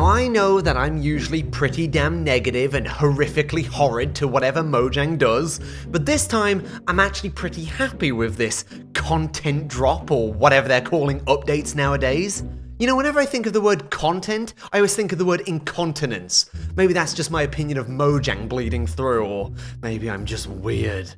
Now I know that I'm usually pretty damn negative and horrifically horrid to whatever Mojang does, but this time I'm actually pretty happy with this content drop, or whatever they're calling updates nowadays. You know, whenever I think of the word content, I always think of the word incontinence. Maybe that's just my opinion of Mojang bleeding through, or maybe I'm just weird.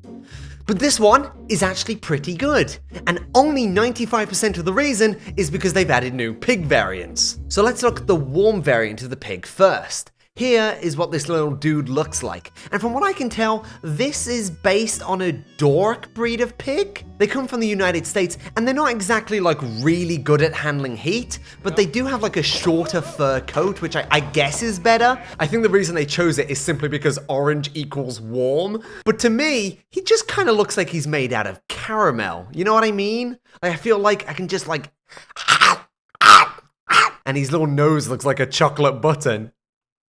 But this one is actually pretty good, and only 95% of the reason is because they've added new pig variants. So let's look at the warm variant of the pig first. Here is what this little dude looks like, and from what I can tell, this is based on a dork breed of pig. They come from the United States, and they're not exactly like really good at handling heat, but they do have like a shorter fur coat, which I guess is better. I think the reason they chose it is simply because orange equals warm, but to me, he just kind of looks like he's made out of caramel. You know what I mean? Like, I feel like I can just like, and his little nose looks like a chocolate button.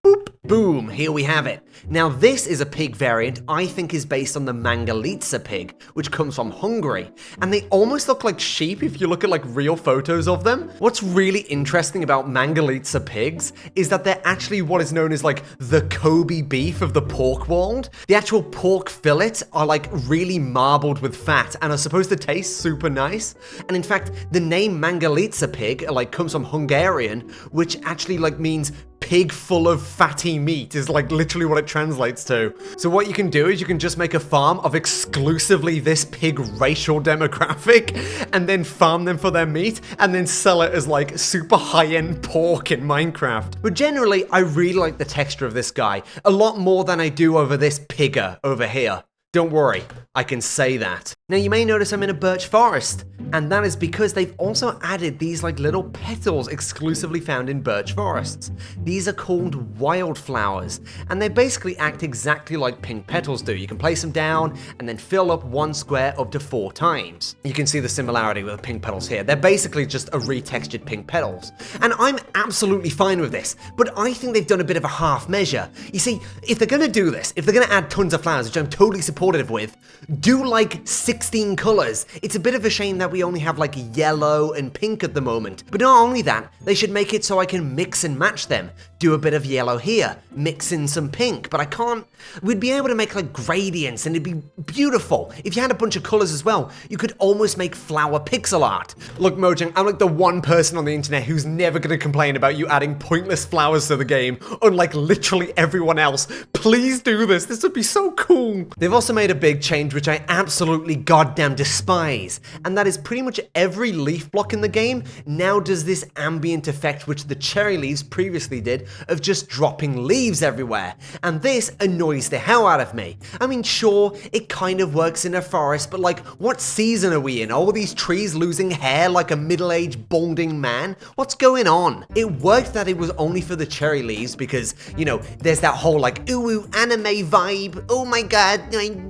Boop, boom, here we have it. Now this is a pig variant I think is based on the Mangalitsa pig, which comes from Hungary. And they almost look like sheep if you look at like real photos of them. What's really interesting about Mangalitsa pigs is that they're actually what is known as like the Kobe beef of the pork world. The actual pork fillets are like really marbled with fat and are supposed to taste super nice. And in fact, the name Mangalitsa pig like comes from Hungarian, which actually like means pig full of fatty meat is like literally what it translates to. So what you can do is you can just make a farm of exclusively this pig racial demographic and then farm them for their meat and then sell it as like super high-end pork in Minecraft. But generally, I really like the texture of this guy a lot more than I do over this pigger over here. Don't worry, I can say that. Now you may notice I'm in a birch forest, and that is because they've also added these like little petals exclusively found in birch forests. These are called wildflowers, and they basically act exactly like pink petals do. You can place them down and then fill up one square up to 4 times. You can see the similarity with the pink petals here. They're basically just a retextured pink petals. And I'm absolutely fine with this, but I think they've done a bit of a half measure. You see, if they're gonna do this, if they're gonna add tons of flowers, which I'm totally supportive with, do like 16 colors. It's a bit of a shame that we only have like yellow and pink at the moment. But not only that, they should make it so I can mix and match them. Do a bit of yellow here, mix in some pink, but I can't. We'd be able to make like gradients and it'd be beautiful. If you had a bunch of colors as well, you could almost make flower pixel art. Look, Mojang, I'm like the one person on the internet who's never gonna complain about you adding pointless flowers to the game, unlike literally everyone else. Please do this, this would be so cool. They've also made a big change which I absolutely goddamn despise, and that is pretty much every leaf block in the game now does this ambient effect which the cherry leaves previously did of just dropping leaves everywhere, and this annoys the hell out of me. I mean, sure, it kind of works in a forest, but like, what season are we in? All these trees losing hair like a middle-aged balding man? What's going on? It worked that it was only for the cherry leaves because, you know, there's that whole like ooh anime vibe. Oh my god,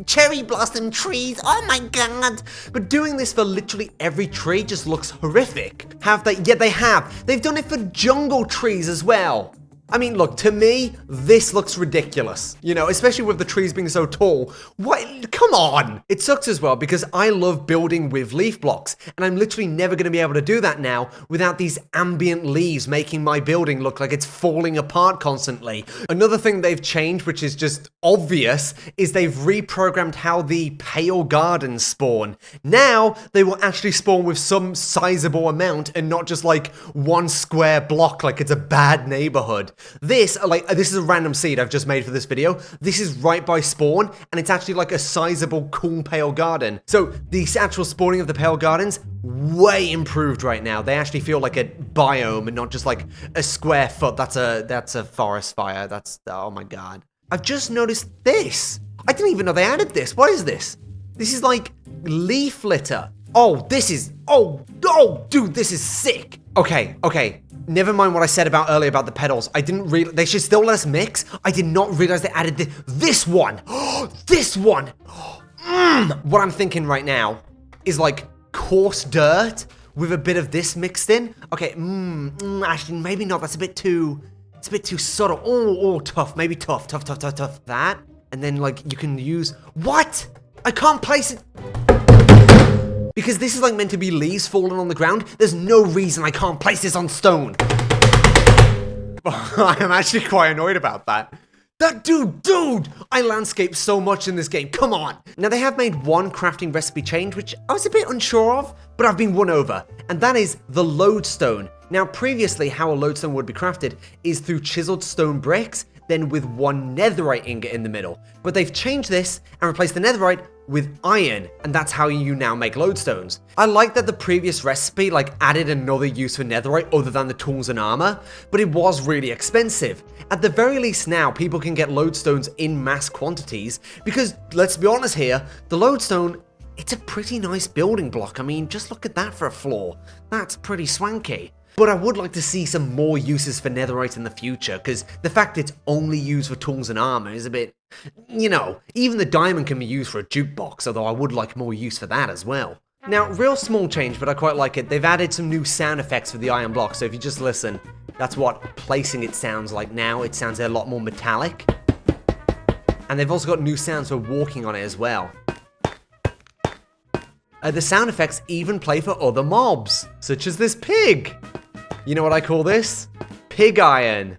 cherry blossom trees, oh my god. But doing this for literally every tree just looks horrific. Have they? Yeah, they have. They've done it for jungle trees as well. I mean, look, to me, this looks ridiculous. You know, especially with the trees being so tall. What? Come on! It sucks as well because I love building with leaf blocks, and I'm literally never going to be able to do that now without these ambient leaves making my building look like it's falling apart constantly. Another thing they've changed, which is just obvious, is they've reprogrammed how the pale gardens spawn. Now, they will actually spawn with some sizable amount and not just like one square block like it's a bad neighborhood. This is a random seed I've just made for this video. This is right by spawn, and it's actually like a sizable, cool pale garden. So the actual spawning of the pale gardens, way improved right now. They actually feel like a biome and not just like a square foot. That's a forest fire. Oh my god. I've just noticed this. I didn't even know they added this. What is this? This is like leaf litter. Oh, this is, oh, dude, this is sick. Okay. Never mind what I said about earlier about the petals. I didn't realize, they should still let us mix. I did not realize they added this one. This one. What I'm thinking right now is like coarse dirt with a bit of this mixed in. Okay, actually, maybe not. That's it's a bit too subtle. Oh, tough. Maybe tough. That. And then like you can use, what? I can't place it. Because this is like meant to be leaves falling on the ground, there's no reason I can't place this on stone. I'm actually quite annoyed about that. That dude! I landscape so much in this game, come on! Now they have made one crafting recipe change, which I was a bit unsure of, but I've been won over, and that is the lodestone. Now previously, how a lodestone would be crafted is through chiseled stone bricks, then with one netherite ingot in the middle. But they've changed this and replaced the netherite with iron, and that's how you now make lodestones. I like that the previous recipe added another use for netherite other than the tools and armor, but it was really expensive. At the very least now, people can get lodestones in mass quantities, because let's be honest here, the lodestone, it's a pretty nice building block. I mean, just look at that for a floor. That's pretty swanky. But I would like to see some more uses for netherite in the future, because the fact it's only used for tools and armor is a bit, even the diamond can be used for a jukebox, although I would like more use for that as well. Now, real small change, but I quite like it. They've added some new sound effects for the iron block, so if you just listen, that's what placing it sounds like now. It sounds a lot more metallic. And they've also got new sounds for walking on it as well. The sound effects even play for other mobs, such as this pig. You know what I call this? Pig iron.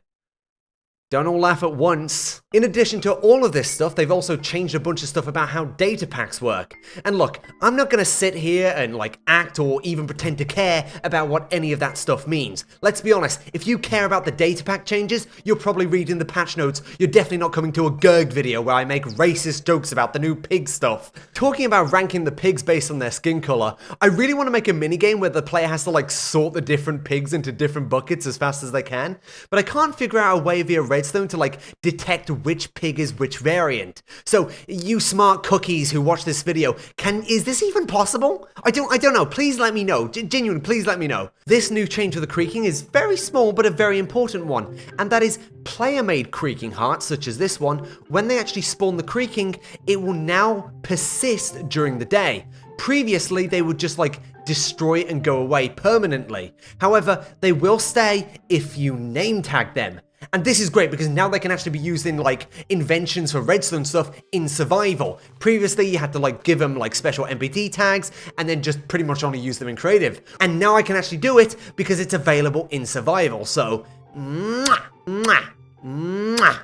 Don't all laugh at once. In addition to all of this stuff, they've also changed a bunch of stuff about how data packs work. And look, I'm not gonna sit here and act or even pretend to care about what any of that stuff means. Let's be honest, if you care about the data pack changes, you're probably reading the patch notes. You're definitely not coming to a Gerg video where I make racist jokes about the new pig stuff. Talking about ranking the pigs based on their skin color, I really want to make a minigame where the player has to sort the different pigs into different buckets as fast as they can, but I can't figure out a way via redstone to detect which pig is which variant. So you smart cookies who watch this video, is this even possible? I don't know. Please let me know. Genuinely, please let me know. This new change to the creaking is very small but a very important one, and that is player-made creaking hearts such as this one. When they actually spawn the creaking, it will now persist during the day. Previously, they would just destroy it and go away permanently. However, they will stay if you name tag them. And this is great because now they can actually be used in inventions for redstone stuff in survival. Previously you had to give them special NPT tags and then just pretty much only use them in creative. And now I can actually do it because it's available in survival. So, mwah, mwah, mwah.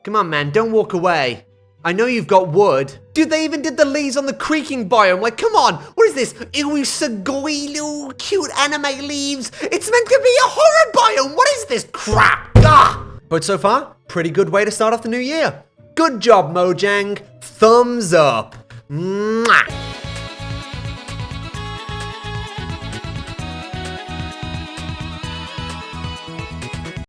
Come on man, don't walk away. I know you've got wood. Dude, they even did the leaves on the creaking biome. Come on, what is this? Ew, sugoi little cute anime leaves. It's meant to be a horror biome. What is this crap? Ah! But so far, pretty good way to start off the new year. Good job, Mojang. Thumbs up. Mwah.